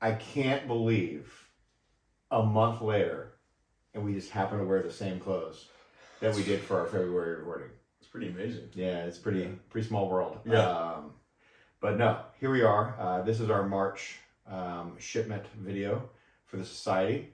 I can't believe a month later, and we just happen to wear the same clothes that we did for our February recording. It's pretty amazing. Yeah, it's pretty small world. Yeah. But no, here we are. This is our March shipment video for the society.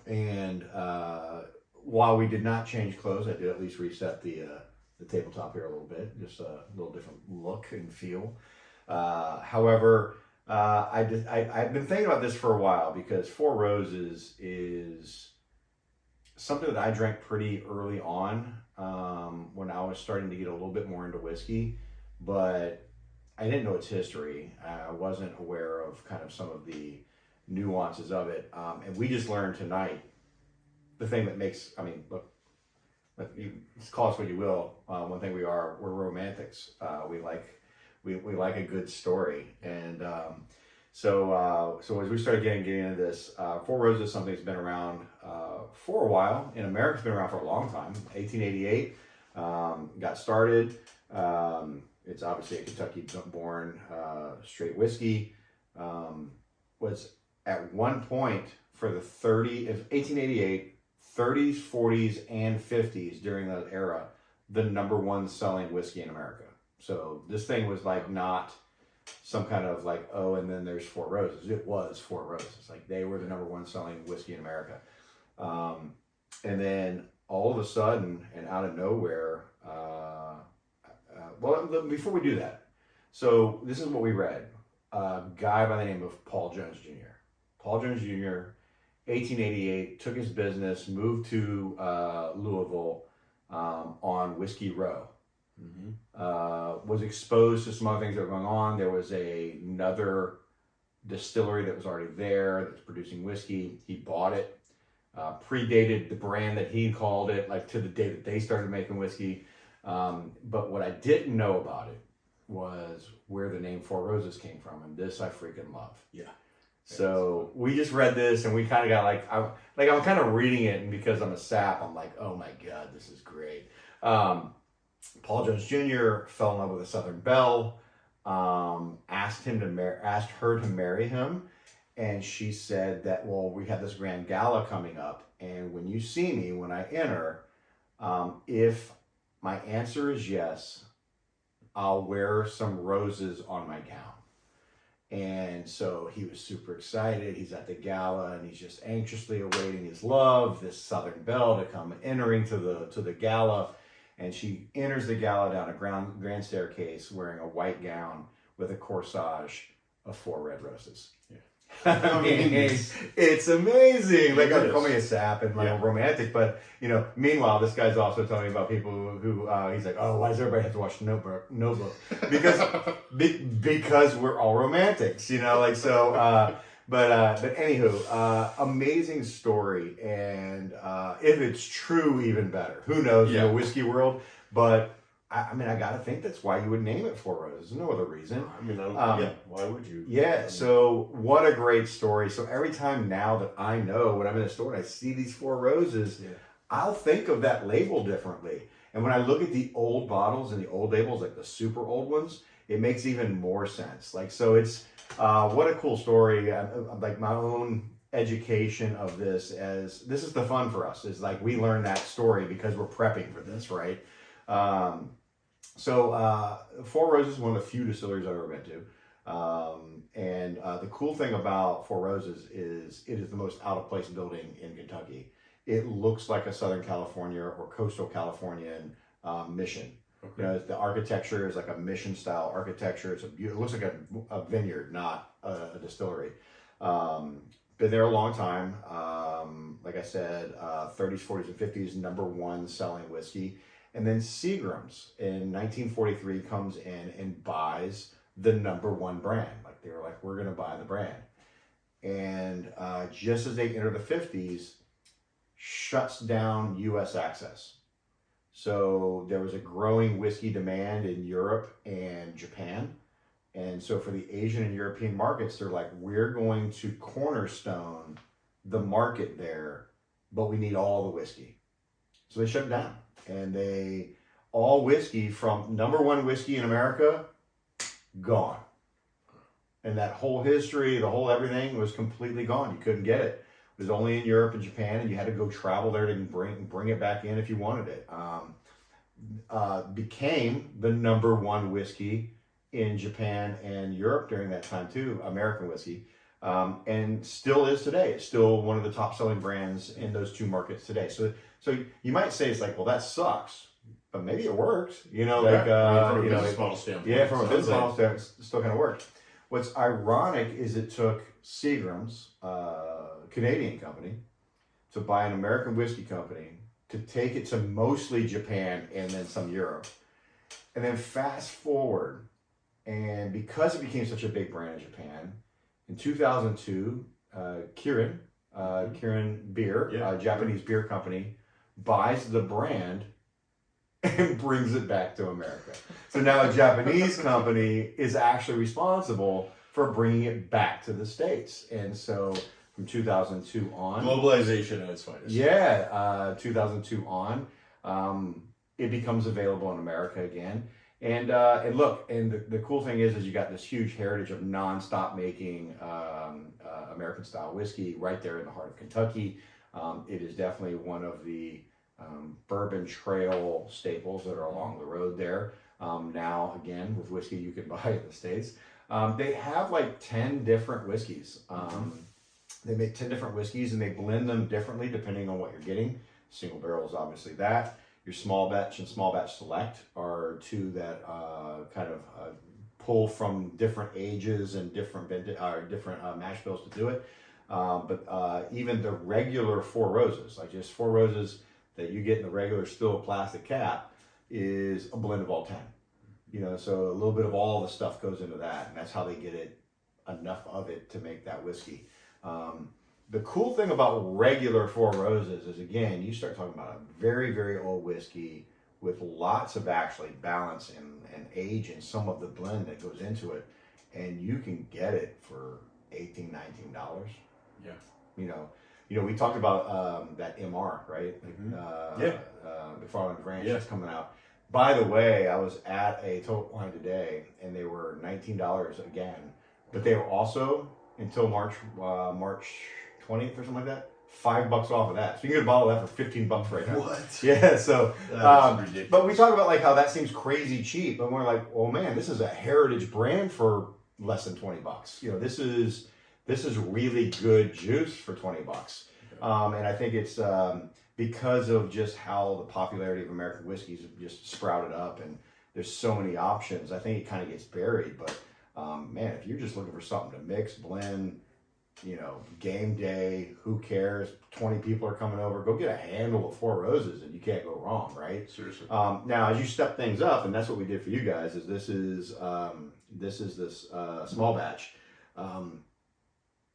And while we did not change clothes, I did at least reset the tabletop here a little bit, just a little different look and feel. However, I've been thinking about this for a while because Four Roses is something that I drank pretty early on when I was starting to get a little bit more into whiskey, but I didn't know its history. I wasn't aware of kind of some of the nuances of it. And we just learned tonight the thing that makes, I mean, look, you call us what you will. One thing we're romantics. We like a good story. And so as we started getting into this, Four Roses is something that's been around for a while. In America, it's been around for a long time. 1888 got started. It's obviously a Kentucky-born straight whiskey. Was at one point for the 1888, 30s, 40s, and 50s during that era, the number one selling whiskey in America. So this thing was like not some kind of like, oh, and then there's Four Roses. It was Four Roses. Like they were the number one selling whiskey in America. And then all of a sudden and out of nowhere, well, before we do that, so this is what we read. A guy by the name of Paul Jones Jr. Paul Jones Jr., 1888, took his business, moved to Louisville on Whiskey Row. Mm-hmm. Was exposed to some other things that were going on. There was another distillery that was already there that was producing whiskey. He bought it, predated the brand that he called it, like to the day that they started making whiskey. But what I didn't know about it was where the name Four Roses came from, and this I freaking love. Yeah. So we just read this, and we kind of got I'm kind of reading it, and because I'm a sap, I'm like, oh my god, this is great. Paul Jones Jr. fell in love with a Southern Belle, asked her to marry him, and she said that, well, we have this grand gala coming up, and when you see me when I enter, if my answer is yes, I'll wear some roses on my gown. And so he was super excited. He's at the gala and he's just anxiously awaiting his love, this Southern Belle, to come entering to the gala. And she enters the gala down a grand staircase wearing a white gown with a corsage of four red roses. Yeah. I mean, it's amazing. Like, I'm calling me a sap and like a romantic, but meanwhile, this guy's also telling me about people who he's like, oh, why does everybody have to watch Notebook? Because we're all romantics, like so. But anywho, amazing story, and if it's true, even better. Who knows in the whiskey world? But I mean, I gotta think that's why you would name it Four Roses. There's no other reason. I mean, why would you? Yeah. So what a great story. So every time now that I know when I'm in a store and I see these Four Roses, I'll think of that label differently. And when I look at the old bottles and the old labels, like the super old ones, it makes even more sense. Like, so it's what a cool story. Like my own education of this, as this is the fun for us, is like we learn that story because we're prepping for this, right? So Four Roses is one of the few distilleries I've ever been to. And the cool thing about Four Roses is it is the most out-of-place building in Kentucky. It looks like a Southern California or coastal Californian mission. Okay. The architecture is like a mission-style architecture. It looks like a vineyard, not a distillery. Been there a long time. Like I said, 30s, 40s, and 50s, number one selling whiskey. And then Seagram's in 1943 comes in and buys the number one brand. Like they were like, we're going to buy the brand. And just as they enter the 50s, shuts down U.S. access. So there was a growing whiskey demand in Europe and Japan. And so for the Asian and European markets, they're like, we're going to cornerstone the market there, but we need all the whiskey. So they shut it down. And all whiskey from number one whiskey in America, gone. And that whole history, the whole everything was completely gone. You couldn't get it. It was only in Europe and Japan, and you had to go travel there to bring it back in if you wanted it. Became the number one whiskey in Japan and Europe during that time too, American whiskey, and still is today. It's still one of the top selling brands in those two markets today. So you might say it's like, well, that sucks, but maybe it worked. You know, Yeah. like From a you know, business model standpoint. yeah, from a sounds business like- model standpoint, it still kind of worked. What's ironic is it took Seagram's, Canadian company, to buy an American whiskey company to take it to mostly Japan and then some Europe. And then fast forward, and because it became such a big brand in Japan, in 2002, Kirin Beer, Yeah. a Japanese beer company, buys the brand and brings it back to America. So now a Japanese company is actually responsible for bringing it back to the States. And so from 2002 on, Globalization at its finest. 2002 on, it becomes available in America again. And look, and the cool thing is you got this huge heritage of nonstop making American style whiskey right there in the heart of Kentucky. It is definitely one of the bourbon trail staples that are along the road there. Now, again, with whiskey you can buy in the States. They have like 10 different whiskeys. They make 10 different whiskeys and they blend them differently depending on what you're getting. Single barrel is obviously that. Your small batch and small batch select are two that kind of pull from different ages and different mash bills to do it. But even the regular Four Roses, like just Four Roses that you get in the regular still plastic cap, is a blend of all 10. You know, so a little bit of all the stuff goes into that, and that's how they get it, enough of it to make that whiskey. The cool thing about regular Four Roses is, again, you start talking about a very, very old whiskey with lots of actually balance and age and some of the blend that goes into it, and you can get it for $18, $19. Yeah. You know, we talked about that MR, right? McFarland Ranch that's coming out. By the way, I was at a Total Wine today, and they were $19 again, but they were also until March 20th or something like that, $5 off of that. So you can get a bottle of that for $15 right now. What? Yeah. So, That's ridiculous. but we talk about like how that seems crazy cheap, and we're like, well, man, this is a heritage brand for less than $20. You know, this is really good juice for $20. And I think it's because of just how the popularity of American whiskeys have just sprouted up, and there's so many options. I think it kind of gets buried, but man, if you're just looking for something to mix, blend, you know, game day, who cares? 20 people are coming over. Go get a handle of Four Roses, and you can't go wrong, right? Seriously. Now, as you step things up, and that's what we did for you guys, is this small batch.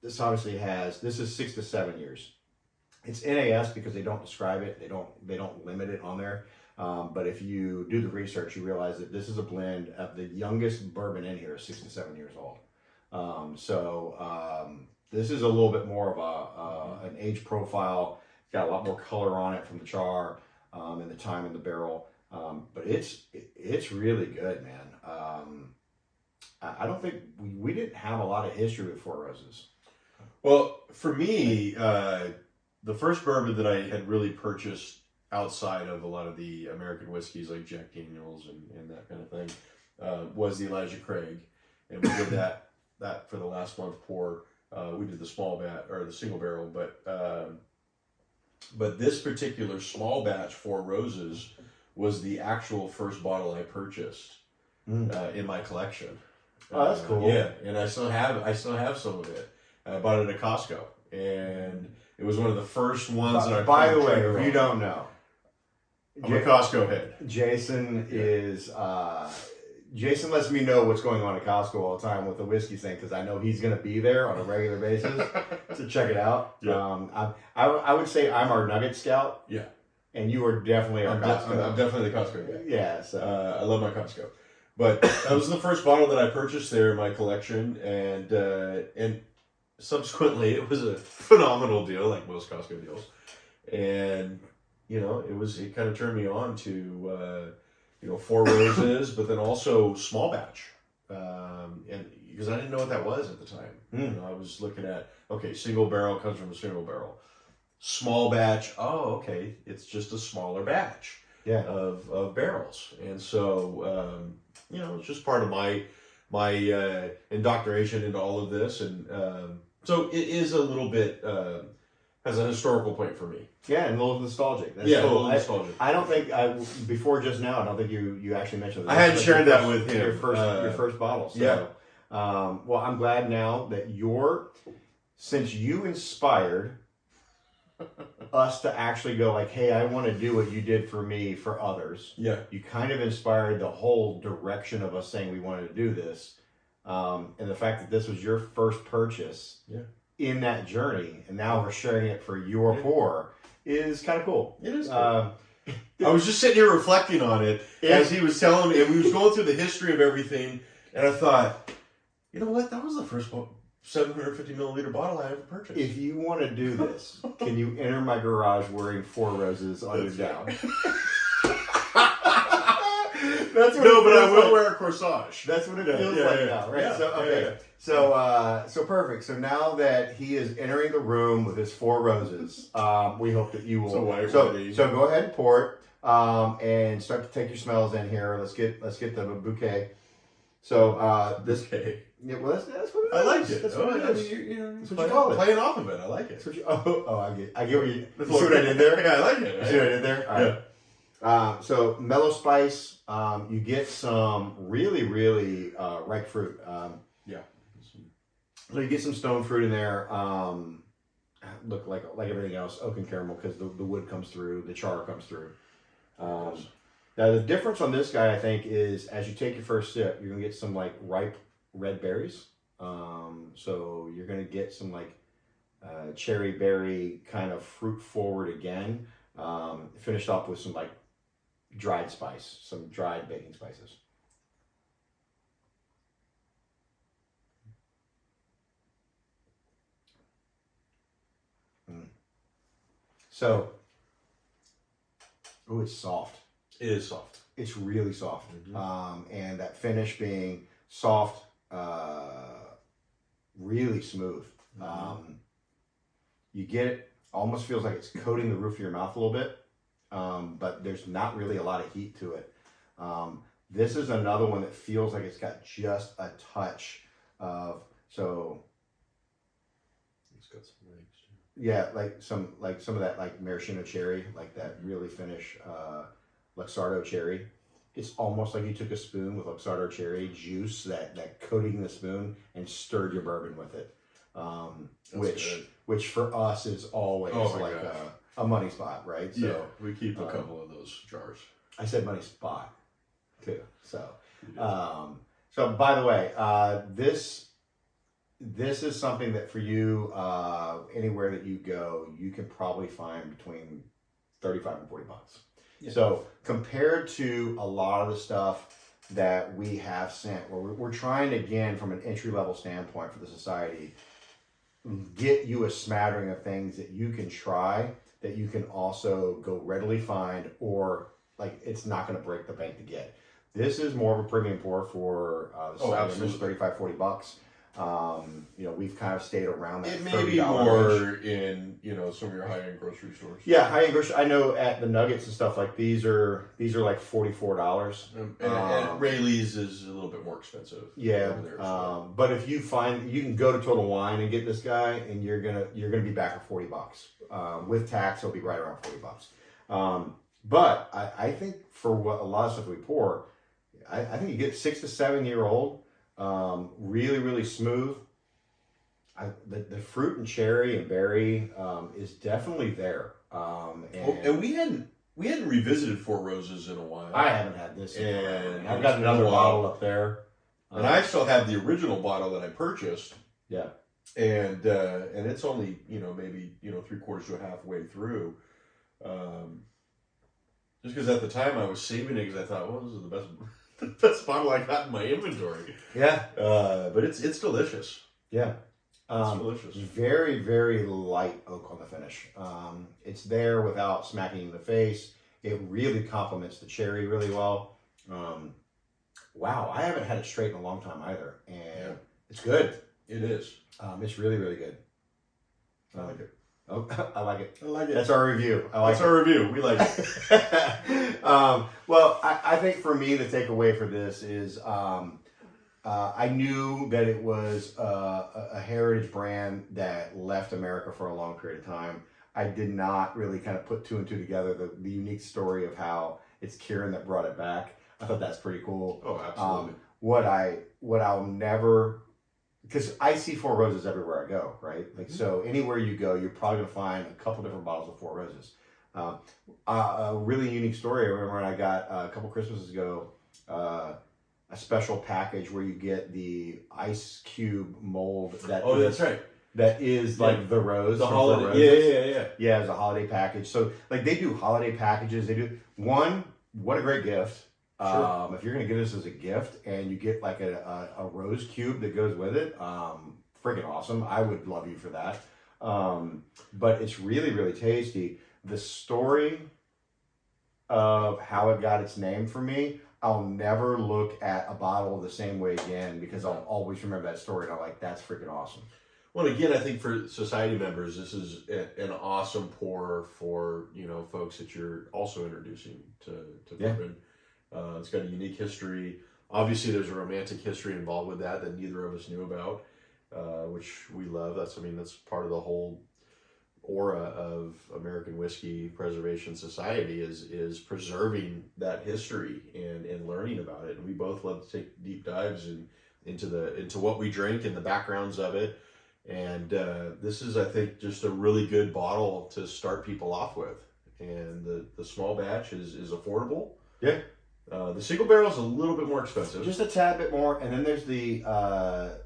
This obviously this is 6 to 7 years. It's NAS because they don't describe it. They don't limit it on there. But if you do the research, you realize that this is a blend of the youngest bourbon in here is 6 to 7 years old. This is a little bit more of an age profile. It's got a lot more color on it from the char and the time in the barrel. But it's really good, man. I don't think we didn't have a lot of history with Four Roses. Well, for me, the first bourbon that I had really purchased outside of a lot of the American whiskeys like Jack Daniels and that kind of thing was the Elijah Craig, and we did that for the last month pour. We did the small batch or the single barrel, but this particular small batch Four Roses was the actual first bottle I purchased in my collection. Oh, that's cool. Yeah, and I still have some of it. I bought it at Costco, and it was one of the first ones that I. By the pulled way, trigger if you on. don't know, I'm a Costco head. Jason is. Jason lets me know what's going on at Costco all the time with the whiskey thing because I know he's going to be there on a regular basis to check it out. Yeah. I would say I'm our Nugget Scout. Yeah. And you are definitely our Costco. I'm definitely the Costco guy. Yeah. So I love my Costco. But that was the first bottle that I purchased there in my collection, and subsequently it was a phenomenal deal, like most Costco deals. And it kind of turned me on to Four Roses, but then also small batch. And because I didn't know what that was at the time. Mm. You know, I was looking at, okay, single barrel comes from a single barrel. Small batch, oh, okay, it's just a smaller batch Yeah. of barrels. And so, you know, it's just part of my indoctrination into all of this. And so it is a little bit, has a historical point for me. Yeah, and a little nostalgic. That's Yeah, cool. a little nostalgic. I don't think before just now. I don't think you actually mentioned that. I hadn't This is shared your that first- with him. Your first bottle. So, Yeah. well, I'm glad now that since you inspired us to actually go like, hey, I want to do what you did for me for others. Yeah. You kind of inspired the whole direction of us saying we wanted to do this, and the fact that this was your first purchase. Yeah. In that journey, and now we're sharing it for your pour is kind of cool. It is. I I was just sitting here reflecting on it as he was telling me, and we was going through the history of everything, and I thought, you know what? That was the first 750 milliliter bottle I ever purchased. If you want to do this, can you enter my garage wearing 4 roses on your gown? That's what no, it but I feels will like. wear a corsage. That's what it Yeah, feels yeah, like yeah. now, right? Yeah, So okay, yeah. so perfect. So now that he is entering the room with his 4 roses, we hope that you will. So white so ready. go ahead and pour it, and start to take your smells in here. Let's get the bouquet. So this. Okay. Yeah, well, that's what it is. I like it. That's what it is. That's what you call it. Playing off of it. I like it. That's what you, I get what you see what I did there? Yeah, I like it. You see what I did there? All right. So mellow spice, you get some really, really ripe fruit. So you get some stone fruit in there. Look like everything else, oak and caramel, because the wood comes through, the char comes through. Now the difference on this guy, I think, is as you take your first sip, you're gonna get some like ripe red berries. So you're gonna get some like cherry berry kind of fruit forward again. Finished off with some like dried spice, some dried baking spices. So, oh, it's soft. It is soft. It's really soft. Mhm. And that finish being soft, really smooth. You get it, almost feels like it's coating the roof of your mouth a little bit, but there's not really a lot of heat to it. This is another one that feels like it's got just a touch of, so It's got some legs too. yeah, like some of that like maraschino cherry, like that really finish Luxardo cherry. It's almost like you took a spoon with Luxardo cherry juice, that coating the spoon, and stirred your bourbon with it. Which for us is always Oh my like gosh. a money spot, right? So Yeah, we keep a couple of those jars. I said money spot too. So so by the way, this is something that for you, anywhere that you go, you can probably find between $35 and $40. Yeah. So compared to a lot of the stuff that we have sent, where we're trying again from an entry level standpoint for the society, get you a smattering of things that you can try, that you can also go readily find, or like it's not going to break the bank to get. This is more of a premium pour for the society. It's absolutely. $35-$40. We've kind of stayed around that. It may be $30 more range. in some of your high-end grocery stores. Yeah, high-end grocery. I know at the Nuggets and stuff like these are like $44. And Rayleigh's is a little bit more expensive. Yeah, over there, so. but if you find, you can go to Total Wine and get this guy, and you're gonna be back at $40. With tax, he'll be right around $40. But I think for what a lot of stuff we pour, I think you get 6 to 7 year old, really, really smooth. The fruit and cherry and berry is definitely there. And we hadn't revisited Four Roses in a while. I haven't had this. And I've got another it's been a while. bottle up there. And I still have the original bottle that I purchased. Yeah. And it's only, maybe, 3/4 to halfway through. Just because at the time I was saving it because I thought, well, this is the best bottle I got in my inventory. Yeah. But it's delicious. Yeah. It's delicious. Very, very light oak on the finish. It's there without smacking you in the face. It really complements the cherry really well. Wow, I haven't had it straight in a long time either. And It's good. It is. It's really, really good. I like it. Oh, I like it. I like it. That's our review. I like That's our review. We like it. it. Well, I think for me, the takeaway for this is I knew that it was a heritage brand that left America for a long period of time. I did not really kind of put two and two together, the unique story of how it's Kirin that brought it back. I thought that's pretty cool. Oh, absolutely. What I'll never, because I see Four Roses everywhere I go, right? Like, so anywhere you go, you're probably gonna find a couple different bottles of Four Roses. A really unique story. I remember when I got a couple Christmases ago, a special package where you get the ice cube mold that Oh, is, that's right. that is like the rose, The from Four holiday. Roses. Yeah, it's a holiday package. So like they do holiday packages. They do one. What a great gift. Sure. If you're gonna give this as a gift and you get like a rose cube that goes with it, freaking awesome. I would love you for that. But it's really, really tasty. The story of how it got its name for me, I'll never look at a bottle the same way again because I'll always remember that story and I'm like, that's freaking awesome. Well, again, I think for society members, this is an awesome pour for folks that you're also introducing to bourbon. It's got a unique history. Obviously, there's a romantic history involved with that neither of us knew about, which we love. That's part of the whole aura of American Whiskey Preservation Society is preserving that history and learning about it. And we both love to take deep dives into what we drink and the backgrounds of it. And this is, I think, just a really good bottle to start people off with. And the small batch is affordable. Yeah. The single barrel is a little bit more expensive. Just a tad bit more, and then there's the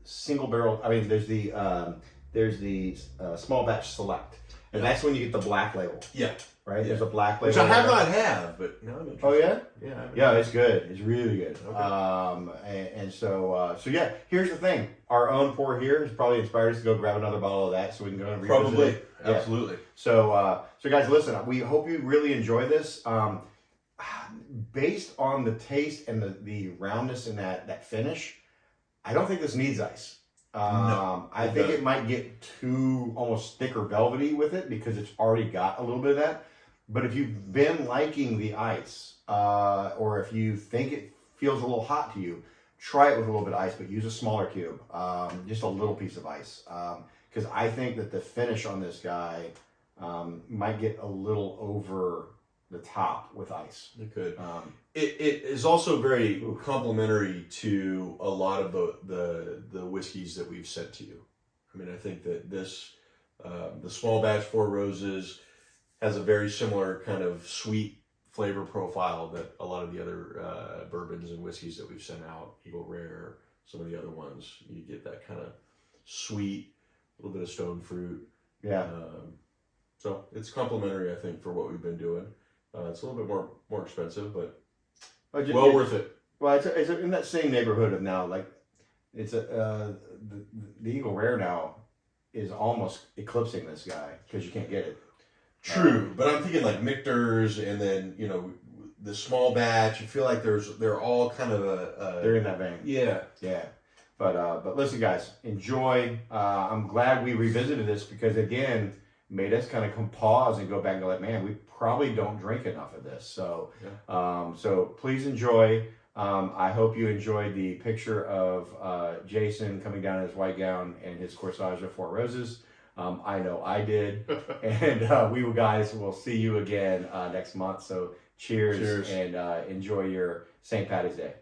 single barrel. I mean, there's the small batch select, and that's when you get the black label. Yeah. Right. Yeah. There's a black label, which I have not had, but now I'm interested. Oh yeah. Yeah. Yeah, it's good. It's really good. Okay. And so yeah. Here's the thing: our own pour here has probably inspired us to go grab another bottle of that, so we can go and revisit Probably. it. Absolutely. So guys, listen. We hope you really enjoy this. Based on the taste and the roundness and that finish, I don't think this needs ice. No, I think it might get too almost thick or velvety with it because it's already got a little bit of that. But if you've been liking the ice, or if you think it feels a little hot to you, try it with a little bit of ice, but use a smaller cube, just a little piece of ice. Because I think that the finish on this guy might get a little over the top with ice. It could. It is also very Oof. complementary to a lot of the whiskeys that we've sent to you. I mean, I think that this the small batch Four Roses has a very similar kind of sweet flavor profile that a lot of the other bourbons and whiskeys that we've sent out, Eagle Rare, some of the other ones, you get that kind of sweet, a little bit of stone fruit. Yeah. So it's complementary, I think, for what we've been doing. It's a little bit more expensive, but well worth it. Well, it's in that same neighborhood of now. Like, it's the Eagle Rare now is almost eclipsing this guy because you can't get it. True, but I'm thinking like Michter's, and then the small batch. I feel like they're all kind of They're in that vein. Yeah. But listen, guys, enjoy. I'm glad we revisited this because again, made us kind of come pause and go back and go like, man, we probably don't drink enough of this. So, so please enjoy. I hope you enjoyed the picture of Jason coming down in his white gown and his corsage of Four Roses. I know I did. And we guys will see you again next month. So cheers. And enjoy your St. Patty's Day.